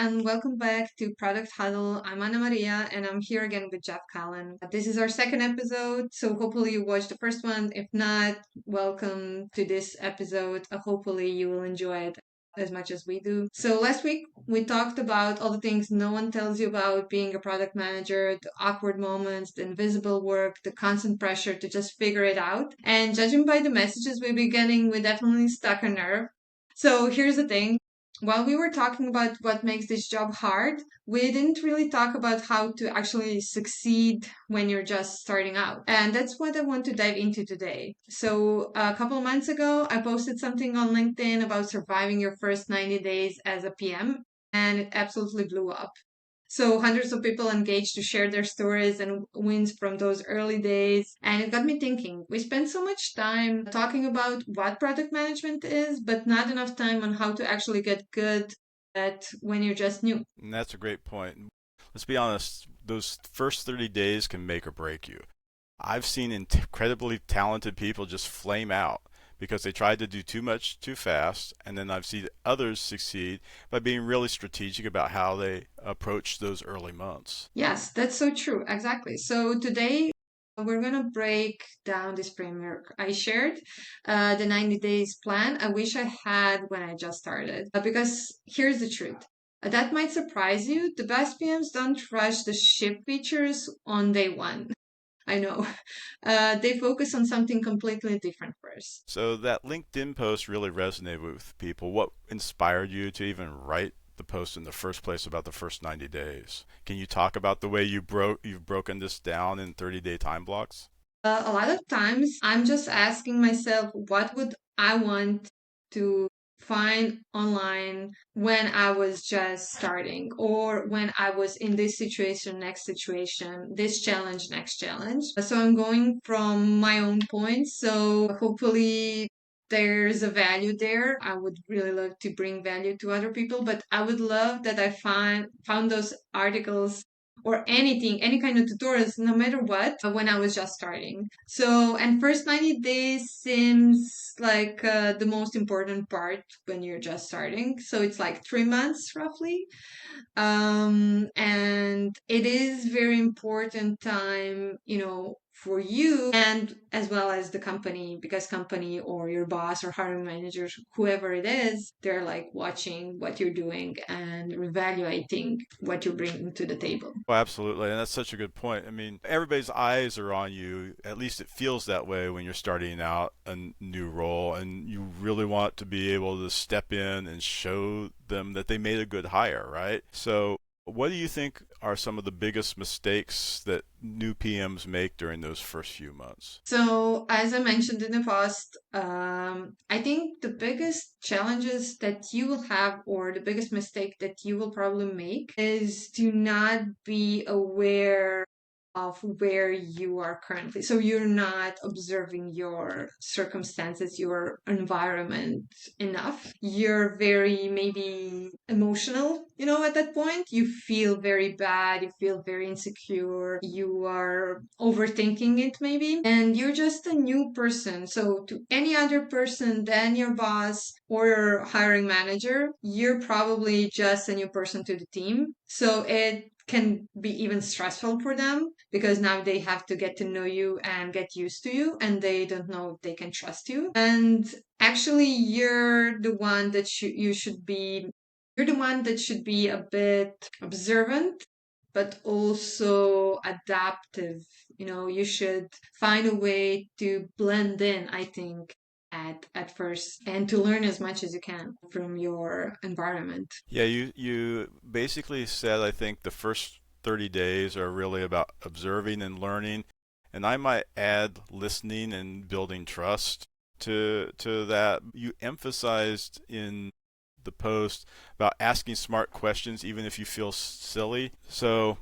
and welcome back to Product Huddle. I'm AnaMaria and I'm here again with Jeff Callan. This is our second episode, so hopefully you watched the first one. If not, welcome to this episode. Hopefully you will enjoy it as much as we do. So last week we talked about all the things no one tells you about being a product manager, the awkward moments, the invisible work, the constant pressure to just figure it out. And judging by the messages we've been getting, we definitely stuck a nerve. So here's the thing. While we were talking about what makes this job hard, we didn't really talk about how to actually succeed when you're just starting out. And that's what I want to dive into today. So, a couple of months ago, I posted something on LinkedIn about surviving your first 90 days as a PM, and it absolutely blew up. So hundreds of people engaged to share their stories and wins from those early days. And it got me thinking, we spend so much time talking about what product management is, but not enough time on how to actually get good at when you're just new. And that's a great point. Let's be honest, those first 30 days can make or break you. I've seen incredibly talented people just flame out because they tried to do too much too fast, and then I've seen others succeed by being really strategic about how they approach those early months. Yes, that's so true. Exactly. So today we're going to break down this framework. I shared the 90 days plan I wish I had when I just started. Because here's the truth. That might surprise you. The best PMs don't rush the ship features on day one. I know. They focus on something completely different first. So that LinkedIn post really resonated with people. What inspired you to even write the post in the first place about the first 90 days? Can you talk about the way you've broken this down in 30-day time blocks? A lot of times I'm just asking myself, what would I want to find online when I was just starting, or when I was in this situation, next situation, this challenge, next challenge. So I'm going from my own points. So hopefully there's a value there. I would really love to bring value to other people, but I would love that I found those articles or anything, any kind of tutorials, no matter what, when I was just starting. So, and first 90 days seems like the most important part when you're just starting. So it's like 3 months roughly. And it is very important time, for you and as well as the company, because company or your boss or hiring managers, whoever it is, they're like watching what you're doing and evaluating what you're bringing to the table. Well, absolutely, and that's such a good point. I mean, everybody's eyes are on you. At least it feels that way when you're starting out a new role, and you really want to be able to step in and show them that they made a good hire, right? So, what do you think are some of the biggest mistakes that new PMs make during those first few months? So, as I mentioned in the past, I think the biggest challenges that you will have, or the biggest mistake that you will probably make, is to not be aware of where you are currently. So, you're not observing your circumstances, your environment enough. You're very maybe emotional, at that point. You feel very bad, you feel very insecure, you are overthinking it maybe, and you're just a new person. So, to any other person than your boss or your hiring manager, you're probably just a new person to the team. So, it can be even stressful for them because now they have to get to know you and get used to you, and they don't know if they can trust you. And actually, you're the one that should be a bit observant, but also adaptive. You should find a way to blend in, I think, at first, and to learn as much as you can from your environment. Yeah, you basically said I think the first 30 days are really about observing and learning, and I might add listening and building trust to that. You emphasized in the post about asking smart questions even if you feel silly. So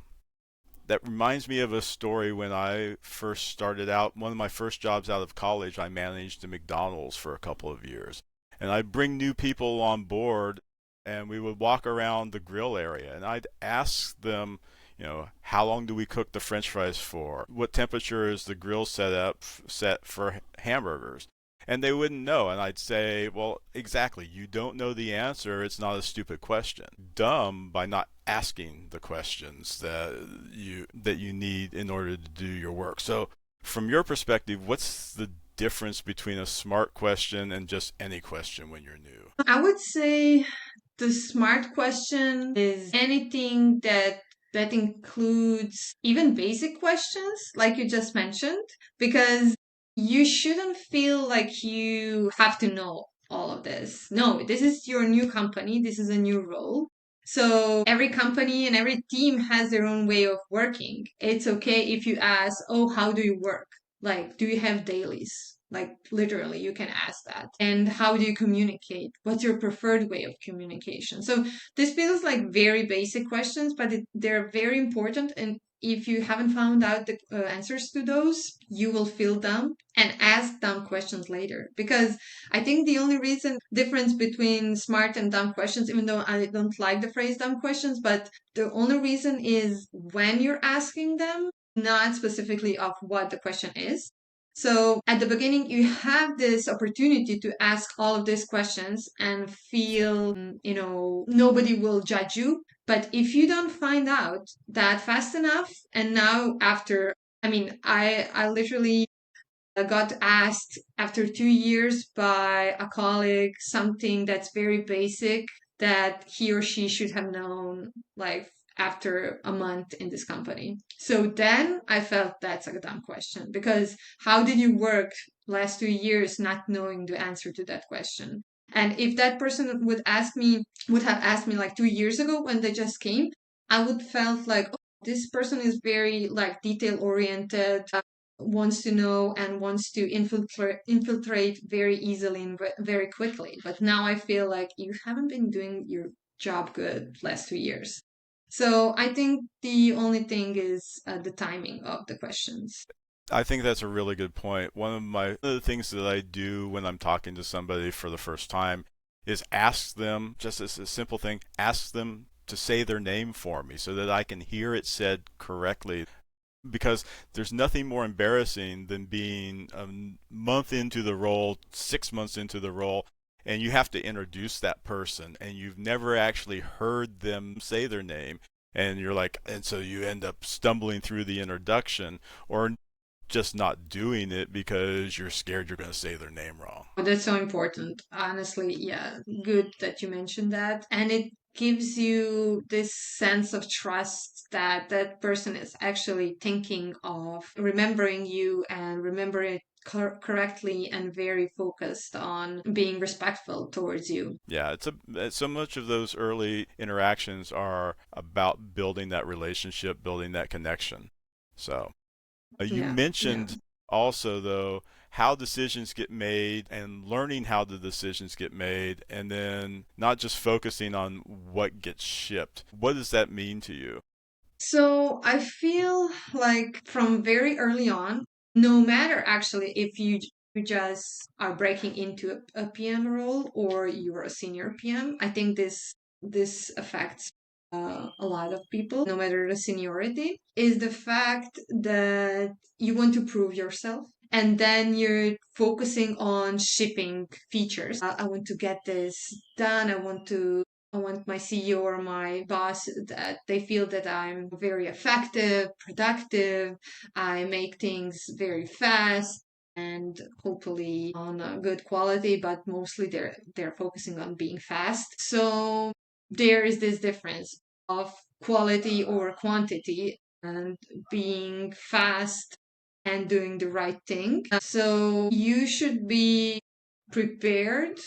that reminds me of a story when I first started out. One of my first jobs out of college, I managed a McDonald's for a couple of years. And I'd bring new people on board and we would walk around the grill area and I'd ask them, how long do we cook the french fries for? What temperature is the grill set for hamburgers? and they wouldn't know. And I'd say, well, exactly. You don't know the answer. It's not a stupid question. Dumb by not asking the questions that you need in order to do your work. So, from your perspective, what's the difference between a smart question and just any question when you're new? I would say the smart question is anything that includes even basic questions, like you just mentioned, because you shouldn't feel like you have to know all of this. No, this is your new company, this is a new role. So every company and every team has their own way of working. It's okay if you ask, oh, how do you work? Like, do you have dailies? Like, literally, you can ask that. And how do you communicate? What's your preferred way of communication? So, this feels like very basic questions, but they're very important. And if you haven't found out the answers to those, you will feel dumb and ask dumb questions later. Because I think the only reason difference between smart and dumb questions, even though I don't like the phrase dumb questions, but the only reason is when you're asking them, not specifically of what the question is. So at the beginning, you have this opportunity to ask all of these questions and feel, nobody will judge you. But if you don't find out that fast enough, and now after, I literally got asked after 2 years by a colleague something that's very basic that he or she should have known like after a month in this company. So then I felt that's a dumb question because how did you work last 2 years not knowing the answer to that question? And if that person would have asked me like 2 years ago when they just came, I would felt like, oh, this person is very like detail oriented, wants to know and wants to infiltrate very easily and very quickly. But now I feel like you haven't been doing your job good last 2 years. So I think the only thing is the timing of the questions. I think that's a really good point. One of the things that I do when I'm talking to somebody for the first time is ask them, just as a simple thing, ask them to say their name for me so that I can hear it said correctly. Because there's nothing more embarrassing than being a month into the role, 6 months into the role, and you have to introduce that person and you've never actually heard them say their name. And you're like, and so you end up stumbling through the introduction or just not doing it because you're scared you're going to say their name wrong. Oh, that's so important. Honestly, yeah, good that you mentioned that. And it gives you this sense of trust that that person is actually thinking of remembering you and remember it correctly and very focused on being respectful towards you. Yeah, so much of those early interactions are about building that relationship, building that connection. So, you Yeah, yeah. mentioned also, though, how decisions get made and learning how the decisions get made, and then not just focusing on what gets shipped. What does that mean to you? So I feel like from very early on, no matter actually if you just are breaking into a PM role or you're a senior PM, I think this affects a lot of people, no matter the seniority, is the fact that you want to prove yourself. And then you're focusing on shipping features. I want to get this done. I want my CEO or my boss that they feel that I'm very effective, productive. I make things very fast and hopefully on a good quality, but mostly they're focusing on being fast. So there is this difference of quality over quantity and being fast and doing the right thing. So you should be prepared,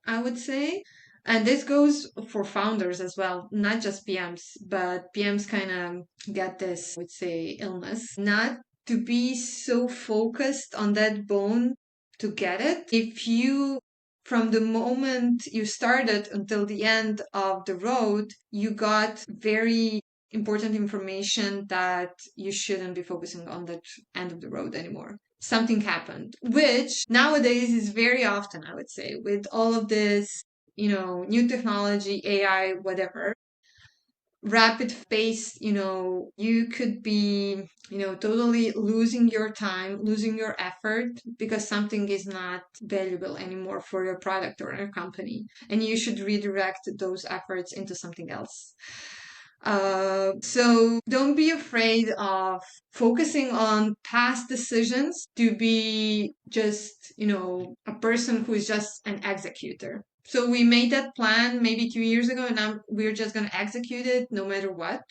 I would say. And this goes for founders as well, not just PMs, but PMs kind of get this, I would say, illness, not to be so focused on that bone to get it. If you, from the moment you started until the end of the road, you got very important information that you shouldn't be focusing on that end of the road anymore. Something happened, which nowadays is very often, I would say, with all of this, new technology, AI, whatever. rapid pace, you could be, totally losing your time, losing your effort because something is not valuable anymore for your product or your company. And you should redirect those efforts into something else. So don't be afraid of focusing on past decisions to be just, a person who is just an executor. So we made that plan maybe 2 years ago, and now we're just going to execute it no matter what.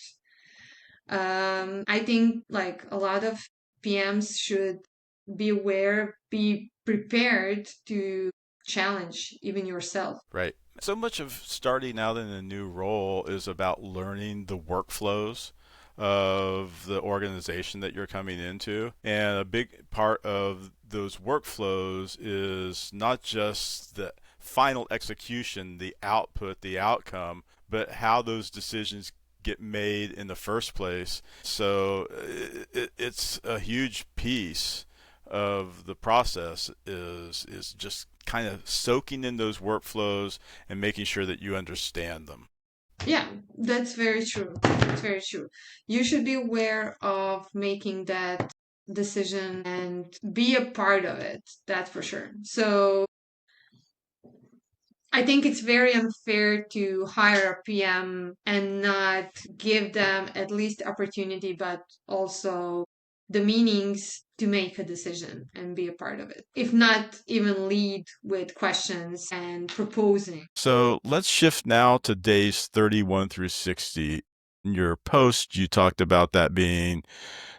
I think like a lot of PMs should be aware, be prepared to challenge even yourself. Right. So much of starting out in a new role is about learning the workflows of the organization that you're coming into. And a big part of those workflows is not just the final execution, the output, the outcome, but how those decisions get made in the first place. So it's a huge piece of the process is just kind of soaking in those workflows and making sure that you understand them. Yeah, that's very true. That's very true. You should be aware of making that decision and be a part of it. That's for sure. So I think it's very unfair to hire a PM and not give them at least opportunity, but also the meanings to make a decision and be a part of it. If not, even lead with questions and proposing. So let's shift now to days 31 through 60. In your post, you talked about that being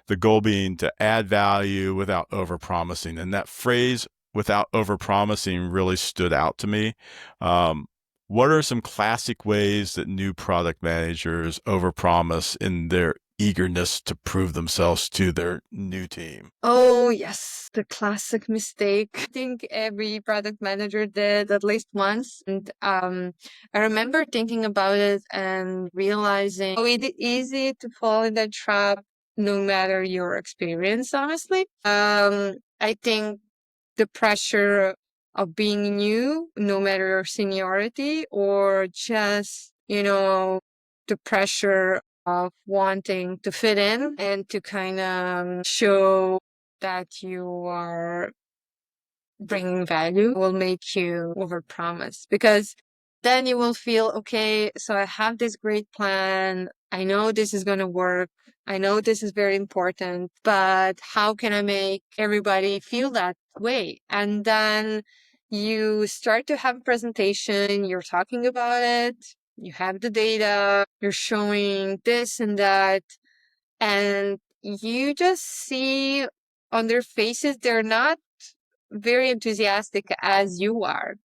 the goal being to add value without overpromising. And that phrase, without overpromising, really stood out to me. What are some classic ways that new product managers overpromise in their eagerness to prove themselves to their new team? Oh, yes, the classic mistake. I think every product manager did at least once. And I remember thinking about it and realizing how it is easy to fall in that trap no matter your experience, honestly. I think the pressure of being new, no matter your seniority, or just, the pressure of wanting to fit in and to kind of show that you are bringing value will make you overpromise, because then you will feel, okay, so I have this great plan. I know this is going to work. I know this is very important, but how can I make everybody feel that way? And then you start to have a presentation, you're talking about it, you have the data, you're showing this and that, and you just see on their faces, they're not very enthusiastic as you are.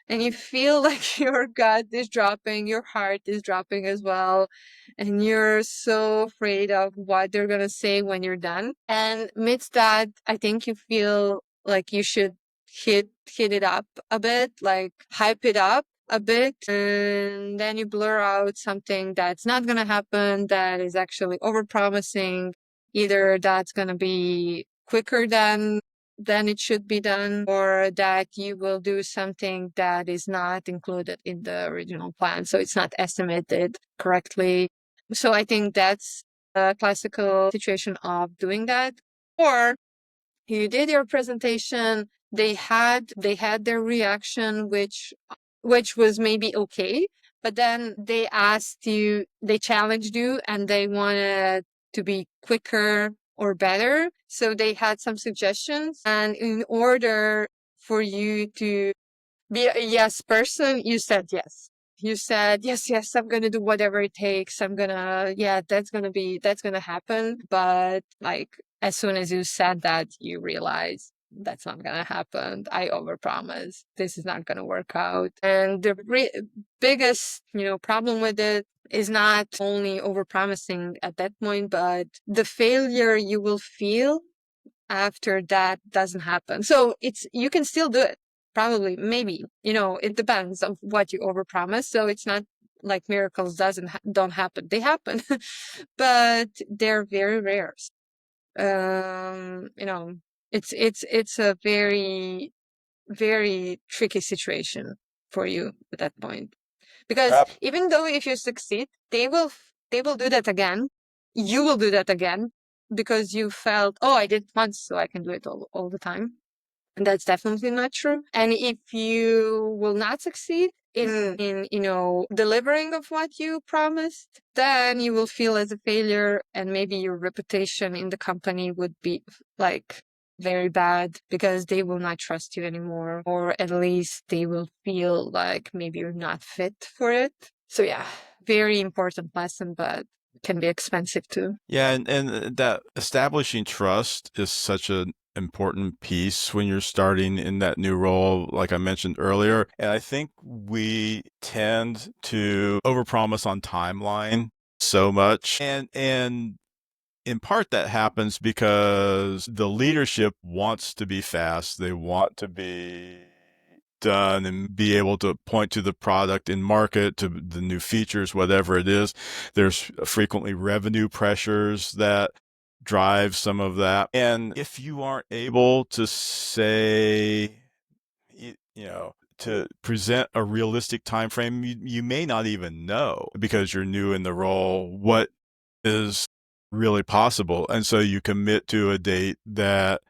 And you feel like your gut is dropping, your heart is dropping as well. And you're so afraid of what they're going to say when you're done. And amidst that, I think you feel like you should hit it up a bit, like hype it up a bit. And then you blur out something that's not going to happen, that is actually overpromising. Either that's going to be quicker than it should be done, or that you will do something that is not included in the original plan. So it's not estimated correctly. So I think that's a classical situation of doing that. Or you did your presentation, they had their reaction, which was maybe okay, but then they challenged you and they wanted to be quicker or better. So they had some suggestions, and in order for you to be a yes person, you said yes. You said, yes, yes, I'm going to do whatever it takes. That's going to happen. But like, as soon as you said that, you realize that's not going to happen. I overpromised. This is not going to work out. And the biggest, problem with it is not only overpromising at that point, but the failure you will feel after that doesn't happen. So you can still do it. Probably, maybe, it depends on what you overpromise. So it's not like miracles don't happen. They happen, but they're very rare. Um, you know, it's a very, very tricky situation for you at that point. Because even though if you succeed, they will do that again. You will do that again because you felt, oh, I did it once, so I can do it all the time. And that's definitely not true. And if you will not succeed in delivering of what you promised, then you will feel as a failure, and maybe your reputation in the company would be like very bad because they will not trust you anymore, or at least they will feel like maybe you're not fit for it. So yeah, very important lesson, but can be expensive too. Yeah, and that establishing trust is such an important piece when you're starting in that new role, like I mentioned earlier. And I think we tend to overpromise on timeline so much. And in part that happens because the leadership wants to be fast. They want to be done and be able to point to the product in market, to the new features, whatever it is. There's frequently revenue pressures that drive some of that. And if you aren't able to say, to present a realistic time frame, you may not even know, because you're new in the role, what is really possible. And so you commit to a date that,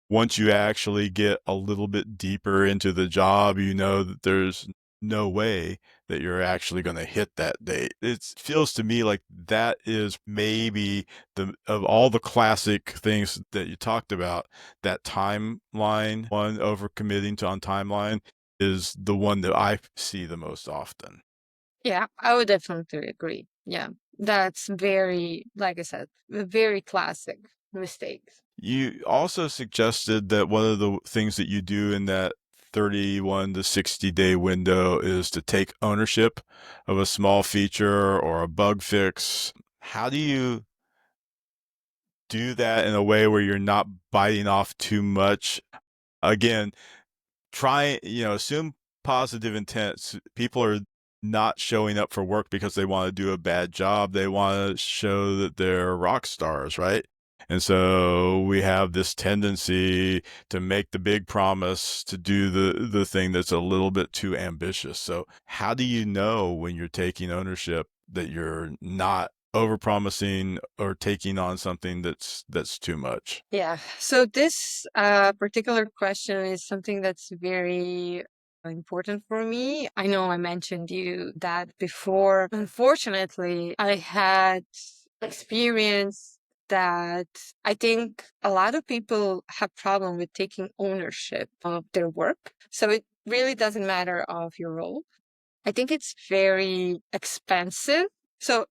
once you actually get a little bit deeper into the job, you know that there's no way that you're actually going to hit that date. It feels to me like that is maybe of all the classic things that you talked about, that timeline one, overcommitting to on timeline, is the one that I see the most often. Yeah, I would definitely agree. Yeah, that's very, like I said, a very classic mistake. You also suggested that one of the things that you do in that 31 to 60-day window is to take ownership of a small feature or a bug fix. How do you do that in a way where you're not biting off too much? Again, assume positive intent. People are not showing up for work because they want to do a bad job. They want to show that they're rock stars, right? And so we have this tendency to make the big promise, to do the thing that's a little bit too ambitious. So how do you know when you're taking ownership that you're not overpromising or taking on something that's too much? Yeah. So this particular question is something that's very important for me. I know I mentioned you that before. Unfortunately, I had experience that I think a lot of people have problem with taking ownership of their work. So it really doesn't matter of your role. I think it's very expensive. So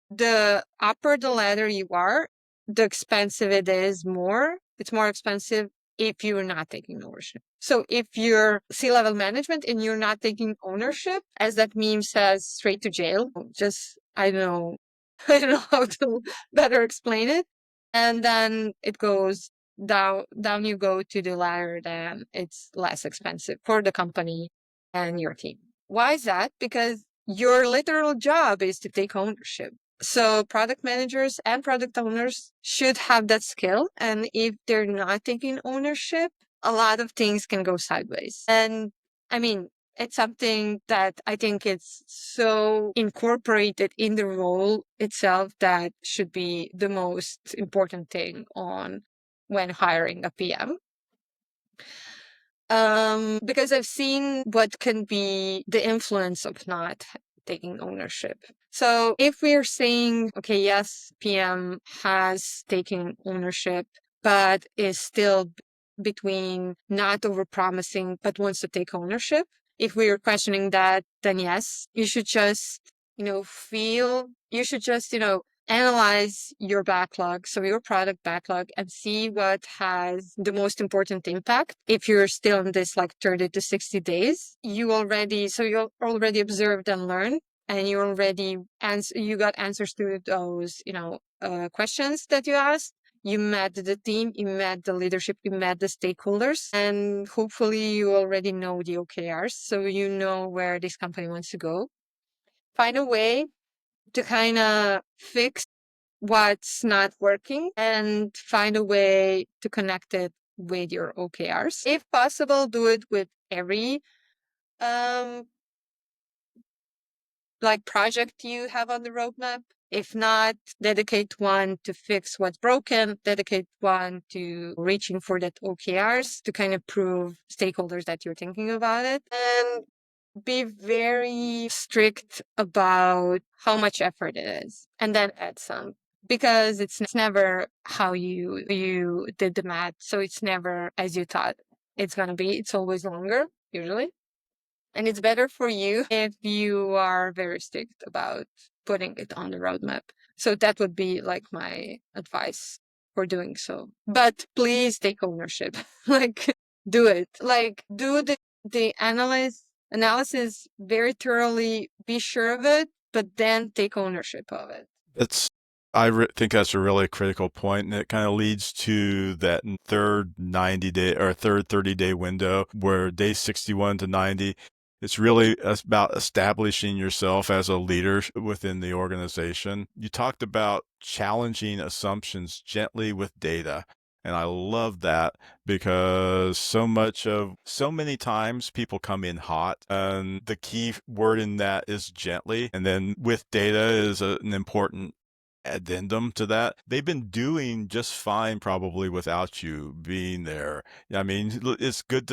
the upper the ladder you are, the expensive it is more. It's more expensive if you're not taking ownership. So if you're C-level management and you're not taking ownership, as that meme says, straight to jail. Just, I don't know, I don't know how to better explain it. And then it goes down you go to the ladder, then it's less expensive for the company and your team. Why is that? Because your literal job is to take ownership. So product managers and product owners should have that skill. And if they're not taking ownership, a lot of things can go sideways. And I mean, it's something that I think it's so incorporated in the role itself that should be the most important thing on when hiring a PM. Because I've seen what can be the influence of not taking ownership. So if we're saying, okay, yes, PM has taken ownership, but is still between not overpromising, but wants to take ownership. If we're questioning that, then yes, you should just, you should just, analyze your backlog, so your product backlog, and see what has the most important impact. If you're still in this like 30 to 60 days, you already observed and learned, and you got answers to those, questions that you asked. You met the team, you met the leadership, you met the stakeholders, and hopefully you already know the OKRs, so you know where this company wants to go. Find a way to kind of fix what's not working and find a way to connect it with your OKRs. If possible, do it with every um, like project you have on the roadmap. If not, dedicate one to fix what's broken, dedicate one to reaching for that OKRs to kind of prove stakeholders that you're thinking about it. And be very strict about how much effort it is, and then add some, because it's never how you did the math, so it's never as you thought it's going to be. It's always longer usually, and it's better for you if you are very strict about putting it on the roadmap. So that would be like my advice for doing so. But please take ownership. Like, do it. Like, do the analysis very thoroughly, be sure of it, but then take ownership of it. It's think that's a really critical point, and it kind of leads to that third 90-day or third 30-day window where day 61 to 90, it's really about establishing yourself as a leader within the organization. You talked about challenging assumptions gently with data. And I love that because so many times people come in hot, and the key word in that is gently. And then with data is an important addendum to that. They've been doing just fine probably without you being there. I mean, it's good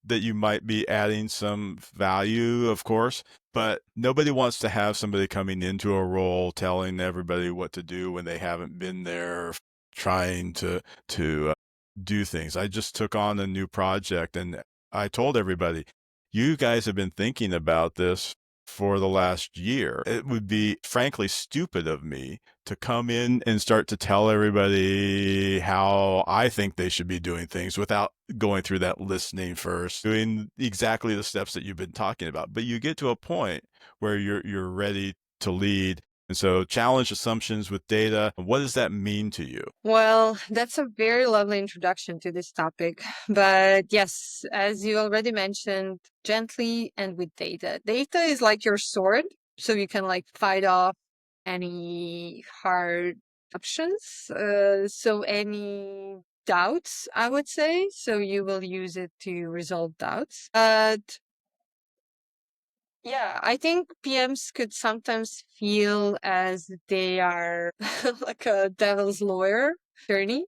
that you might be adding some value, of course, but nobody wants to have somebody coming into a role telling everybody what to do when they haven't been there trying to do things. I just took on a new project, and I told everybody, you guys have been thinking about this for the last year. It would be frankly stupid of me to come in and start to tell everybody how I think they should be doing things without going through that listening first, doing exactly the steps that you've been talking about. But you get to a point where you're ready to lead. And so challenge assumptions with data. What does that mean to you? Well, that's a very lovely introduction to this topic. But yes, as you already mentioned, gently and with data. Data is like your sword, so you can like fight off any hard options. So any doubts, I would say. So you will use it to resolve doubts. But yeah, I think PMs could sometimes feel as they are like a devil's lawyer attorney,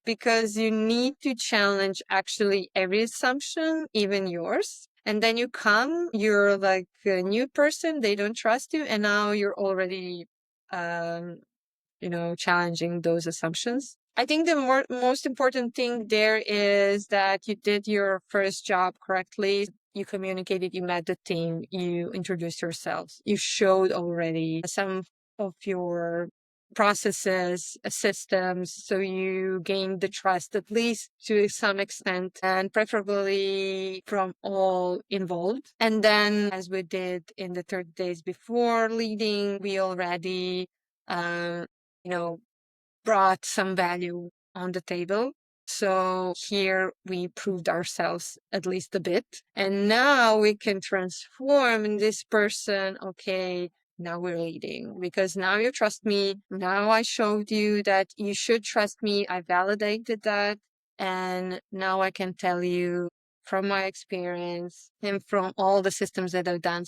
because you need to challenge actually every assumption, even yours. And then you come, you're like a new person, they don't trust you, and now you're already, um, challenging those assumptions. I think the most important thing there is that you did your first job correctly. You communicated, you met the team, you introduced yourselves, you showed already some of your processes, systems, so you gained the trust at least to some extent, and preferably from all involved. And then, as we did in the 30 days before leading, we already uh, you know, brought some value on the table. So here we proved ourselves at least a bit. And now we can transform in this person. Okay, now we're leading because now you trust me. Now I showed you that you should trust me. I validated that. And now I can tell you from my experience and from all the systems that I've done,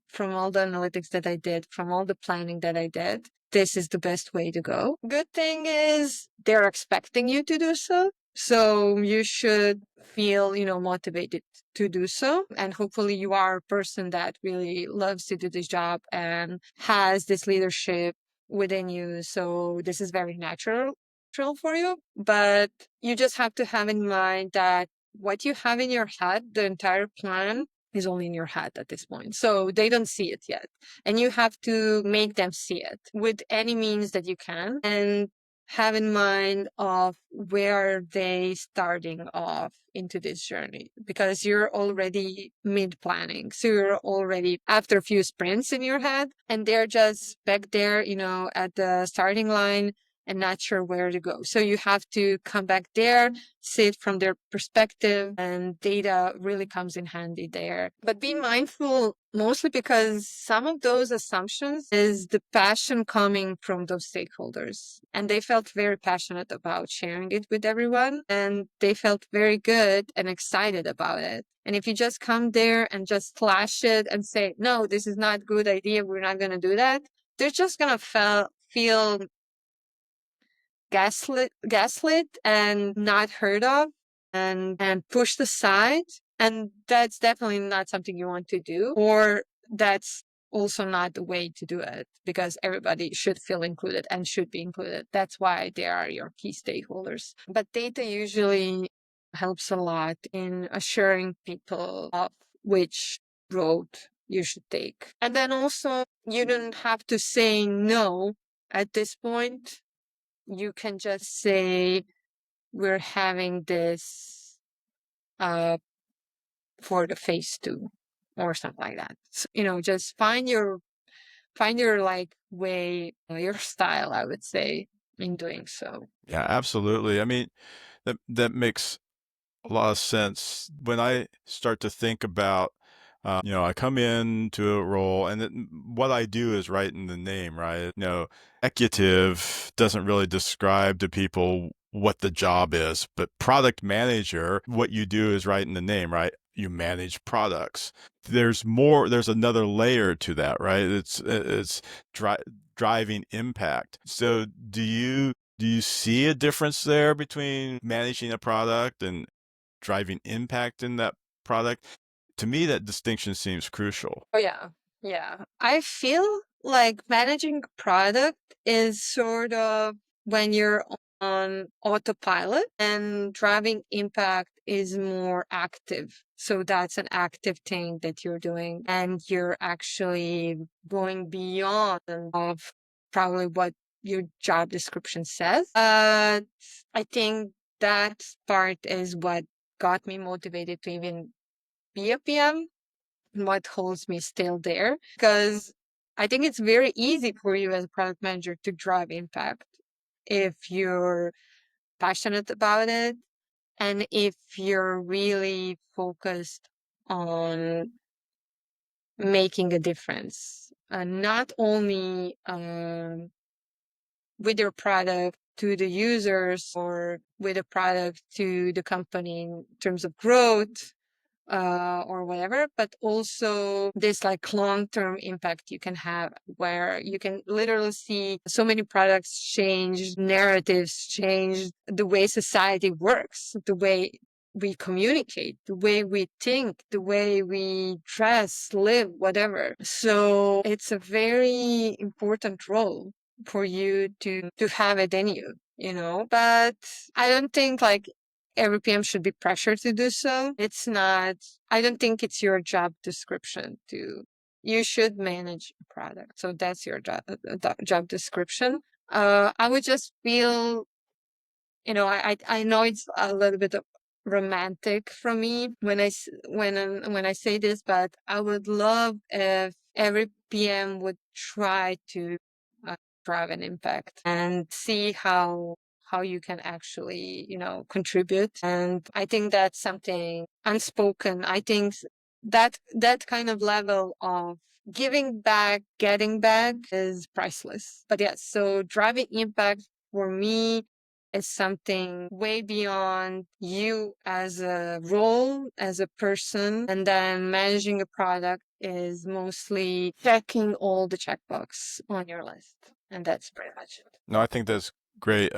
from all the analytics that I did, from all the planning that I did, this is the best way to go. Good thing is they're expecting you to do so. So you should feel, motivated to do so. And hopefully you are a person that really loves to do this job and has this leadership within you. So this is very natural for you. But you just have to have in mind that what you have in your head, the entire plan, is only in your head at this point. So they don't see it yet. And you have to make them see it with any means that you can, and have in mind of where are they starting off into this journey, because you're already mid planning. So you're already after a few sprints in your head, and they're just back there, at the starting line, and not sure where to go. So you have to come back there, see it from their perspective, and data really comes in handy there. But be mindful mostly because some of those assumptions is the passion coming from those stakeholders. And they felt very passionate about sharing it with everyone, and they felt very good and excited about it. And if you just come there and just flash it and say, no, this is not a good idea, we're not going to do that, they're just going to feel gaslit and not heard of and pushed aside. And that's definitely not something you want to do, or that's also not the way to do it, because everybody should feel included and should be included. That's why they are your key stakeholders. But data usually helps a lot in assuring people of which road you should take. And then also, you don't have to say no at this point. You can just say, we're having this for the phase 2 or something like that. So, just find your like way, your style, I would say, in doing so. Yeah, absolutely. I mean, that makes a lot of sense. When I start to think about, I come into a role, and what I do is right in the name, right? Executive doesn't really describe to people what the job is, but product manager, what you do is right in the name, right? You manage products. There's another layer to that, right? It's driving impact. So do you see a difference there between managing a product and driving impact in that product? To me, that distinction seems crucial. Oh, yeah. Yeah. I feel like managing a product is sort of when you're on autopilot, and driving impact is more active. So that's an active thing that you're doing, and you're actually going beyond of probably what your job description says. I think that part is what got me motivated to even be a PM, and what holds me still there. Because I think it's very easy for you as a product manager to drive impact if you're passionate about it, and if you're really focused on making a difference, not only with your product to the users or with a product to the company in terms of growth, or whatever, but also this like long-term impact you can have, where you can literally see so many products change, narratives change, the way society works, the way we communicate, the way we think, the way we dress, live, whatever. So it's a very important role for you to have it in you, but I don't think like every PM should be pressured to do so. It's not, I don't think it's your job description you should manage a product. So that's your job description. I would just feel, I know it's a little bit of romantic from me when I say this, but I would love if every PM would try to uh, drive an impact and see how you can actually, contribute. And I think that's something unspoken. I think that kind of level of giving back, getting back is priceless. But yes, so driving impact for me is something way beyond you as a role, as a person. And then managing a product is mostly checking all the checkbox on your list. And that's pretty much it. No, I think that's great.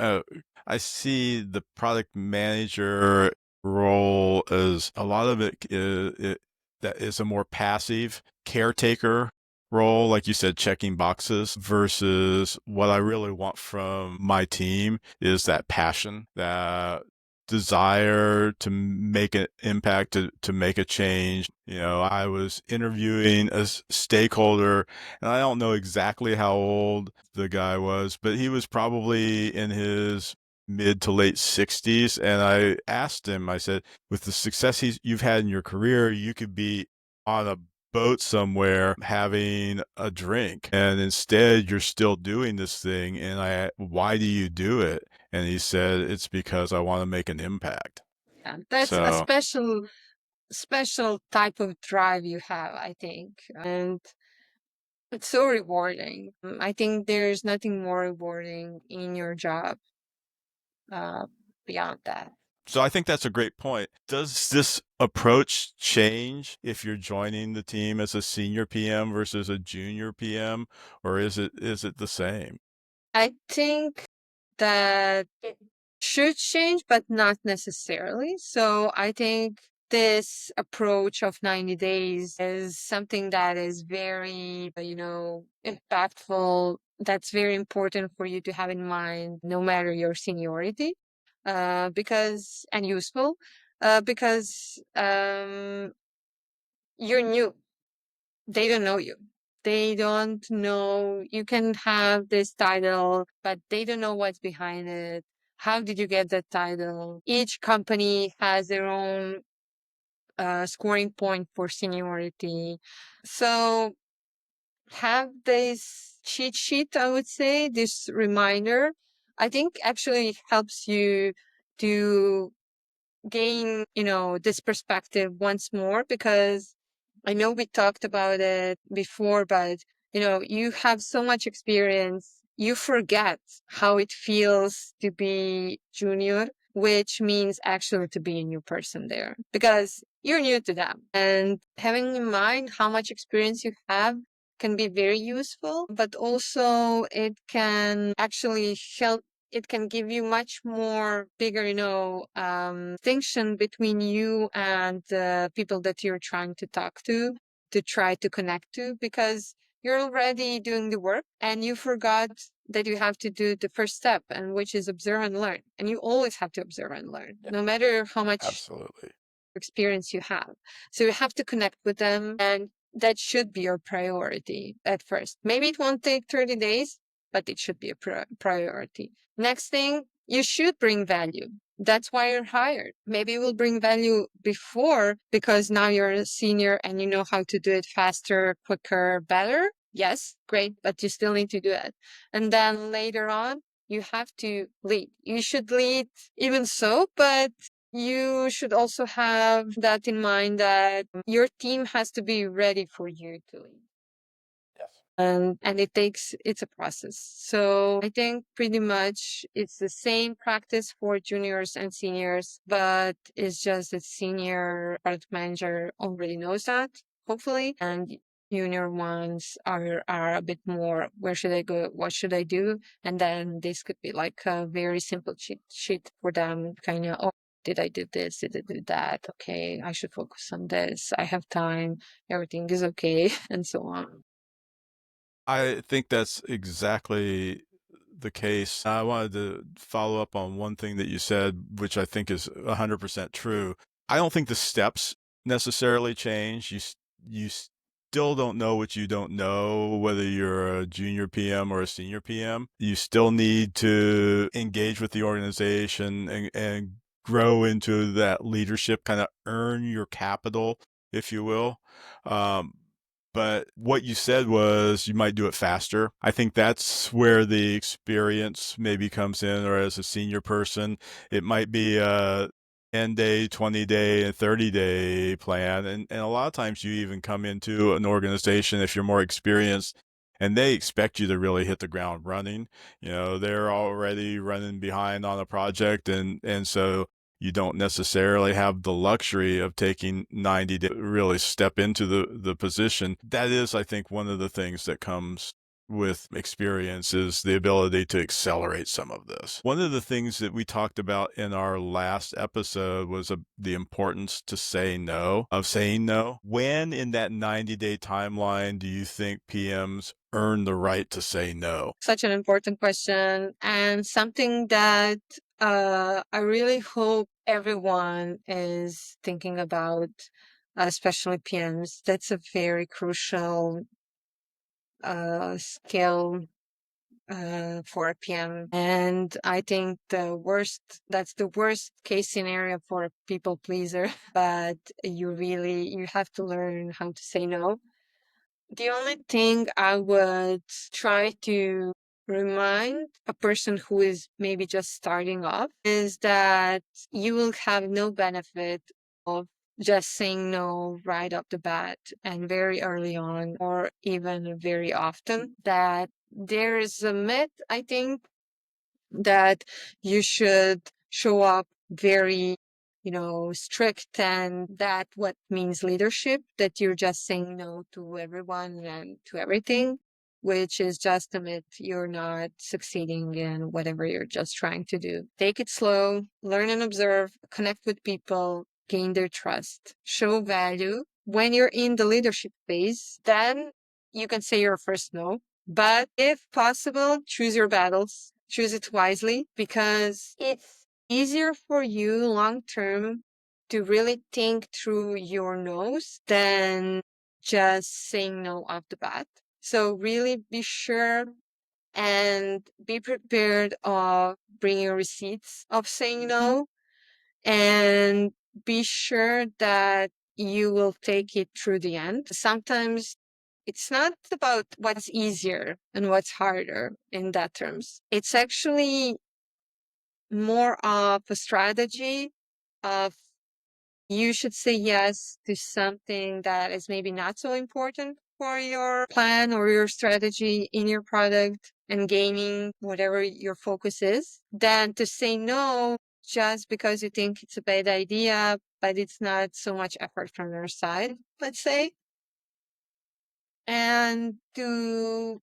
I see the product manager role as a lot of that is a more passive caretaker role, like you said, checking boxes, versus what I really want from my team is that passion, that desire to make an impact, to make a change. I was interviewing a stakeholder, and I don't know exactly how old the guy was, but he was probably in his mid to late 60s. And I asked him, I said, with the success you've had in your career, you could be on a boat somewhere having a drink, and instead you're still doing this thing. And why do you do it? And he said, it's because I want to make an impact. Yeah, that's a So special type of drive you have, I think. And it's so rewarding. I think there's nothing more rewarding in your job uh, beyond that. So I think that's a great point. Does this approach change if you're joining the team as a senior PM versus a junior PM, or is it the same? I think that it should change, but not necessarily. So I think this approach of 90 days is something that is very, impactful. That's very important for you to have in mind, no matter your seniority, and useful, because you're new. They don't know you. They don't know you can have this title, but they don't know what's behind it. How did you get that title? Each company has their own scoring point for seniority. So have this cheat sheet, I would say, this reminder, I think actually helps you to gain, this perspective once more, because I know we talked about it before, but you have so much experience, you forget how it feels to be junior, which means actually to be a new person there because you're new to them. And having in mind how much experience you have can be very useful, but also it can actually help, it can give you much more bigger, distinction between you and the people that you're trying to talk to try to connect to, because you're already doing the work and you forgot that you have to do the first step, and which is observe and learn. And you always have to observe and learn, no matter how much Absolutely. experience you have. So you have to connect with them, and that should be your priority at first. Maybe it won't take 30 days, but it should be a priority. Next thing, you should bring value. That's why you're hired. Maybe you will bring value before because now you're a senior and you know how to do it faster, quicker, better. Yes, great, but you still need to do it. And then later on, you have to lead. You should lead even so, but you should also have that in mind that your team has to be ready for you to lead. Yes. And it's a process. So I think pretty much it's the same practice for juniors and seniors, but it's just that senior product manager already knows that, hopefully, and junior ones are a bit more, where should I go? What should I do? And then this could be like a very simple cheat sheet for them, kind of, oh, did I do this? Did I do that? Okay, I should focus on this. I have time. Everything is okay, and so on. I think that's exactly the case. I wanted to follow up on one thing that you said, which I think is 100% true. I don't think the steps necessarily change. You still don't know what you don't know, whether you're a junior PM or a senior PM. You still need to engage with the organization and grow into that leadership, kind of earn your capital, if you will. Um, but what you said was you might do it faster. I think that's where the experience maybe comes in, or as a senior person, it might be a 10-day, 20-day, and 30-day plan. And a lot of times you even come into an organization, if you're more experienced, and they expect you to really hit the ground running. They're already running behind on a project, and so you don't necessarily have the luxury of taking 90 to really step into the position. That is, I think, one of the things that comes with experience is the ability to accelerate some of this. One of the things that we talked about in our last episode was the importance to say no, of saying no. When in that 90-day timeline do you think PMs earn the right to say no? Such an important question, and something that I really hope everyone is thinking about, especially PMs. That's a very crucial skill 4 p.m. And I think that's the worst case scenario for a people pleaser. But you have to learn how to say no. The only thing I would try to remind a person who is maybe just starting off is that you will have no benefit of just saying no right off the bat and very early on, or even very often. That there is a myth, I think, that you should show up very, strict, and that what means leadership, that you're just saying no to everyone and to everything, which is just a myth. You're not succeeding in whatever you're just trying to do. Take it slow, learn and observe, connect with people, gain their trust, show value. When you're in the leadership phase, then you can say your first no. But if possible, choose your battles, choose it wisely, because it's easier for you long term to really think through your no's than just saying no off the bat. So really be sure and be prepared of bringing receipts of saying no, and be sure that you will take it through the end. Sometimes it's not about what's easier and what's harder in that terms. It's actually more of a strategy of you should say yes to something that is maybe not so important for your plan or your strategy in your product and gaining whatever your focus is, than to say no just because you think it's a bad idea, but it's not so much effort from your side, let's say. And to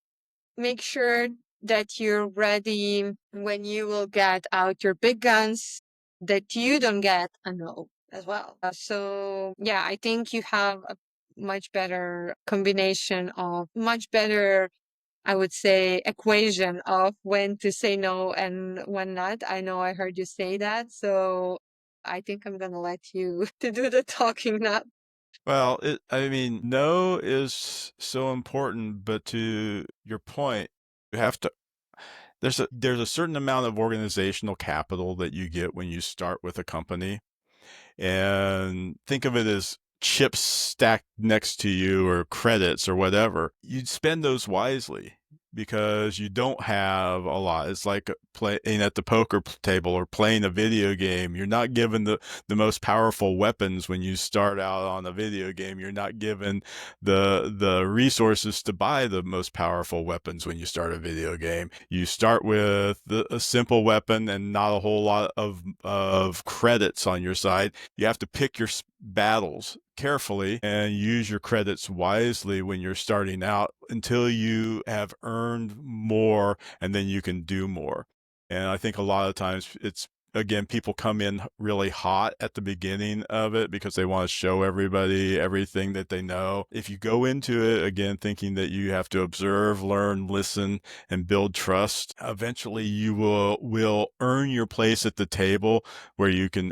make sure that you're ready when you will get out your big guns, that you don't get a no as well. So yeah, I think you have a much better combination of much better, I would say, equation of when to say no and when not. I know I heard you say that, so I think I'm gonna let you to do the talking now. Well, I mean, no is so important, but to your point, you have to there's a certain amount of organizational capital that you get when you start with a company. And think of it as chips stacked next to you or credits or whatever. You'd spend those wisely because you don't have a lot. It's like playing at the poker table or playing a video game. You're not given the most powerful weapons when you start out on a video game. You're not given the resources to buy the most powerful weapons when you start a video game. You start with a simple weapon and not a whole lot of credits on your side. You have to pick your battles carefully and use your credits wisely when you're starting out until you have earned more, and then you can do more. And I think a lot of times it's, again, people come in really hot at the beginning of it because they want to show everybody everything that they know. If you go into it, again, thinking that you have to observe, learn, listen, and build trust, eventually you will earn your place at the table where you can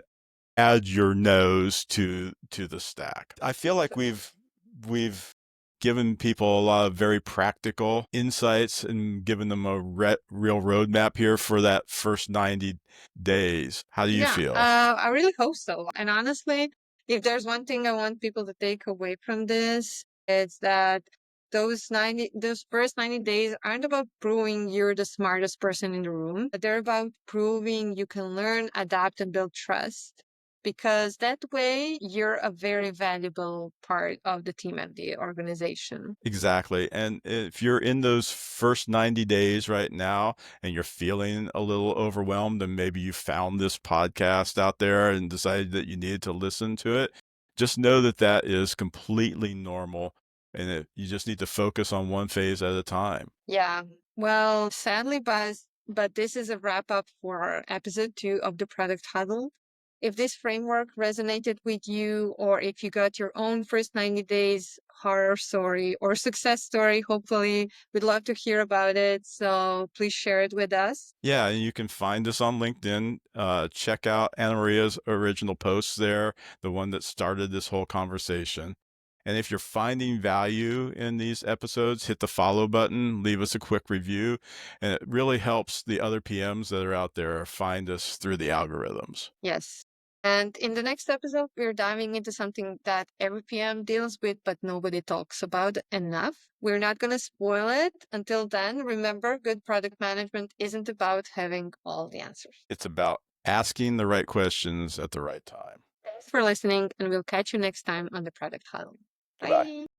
add your nose to the stack. I feel like we've given people a lot of very practical insights and given them a real roadmap here for that first 90 days. How do you Yeah, feel? I really hope so. And honestly, if there's one thing I want people to take away from this, it's that those first 90 days aren't about proving you're the smartest person in the room, but they're about proving you can learn, adapt, and build trust. Because that way, you're a very valuable part of the team and the organization. Exactly. And if you're in those first 90 days right now and you're feeling a little overwhelmed, and maybe you found this podcast out there and decided that you needed to listen to it, just know that that is completely normal, and you just need to focus on one phase at a time. Yeah. Well, sadly, but this is a wrap up for episode 2 of the Product Huddle. If this framework resonated with you, or if you got your own first 90 days horror story or success story, hopefully we'd love to hear about it. So please share it with us. Yeah, and you can find us on LinkedIn. Check out AnaMaria's original posts there, the one that started this whole conversation. And if you're finding value in these episodes, hit the follow button, leave us a quick review, and it really helps the other PMs that are out there find us through the algorithms. Yes. And in the next episode, we're diving into something that every PM deals with, but nobody talks about enough. We're not going to spoil it. Until then, remember, good product management isn't about having all the answers. It's about asking the right questions at the right time. Thanks for listening, and we'll catch you next time on the Product Huddle. Goodbye. Bye.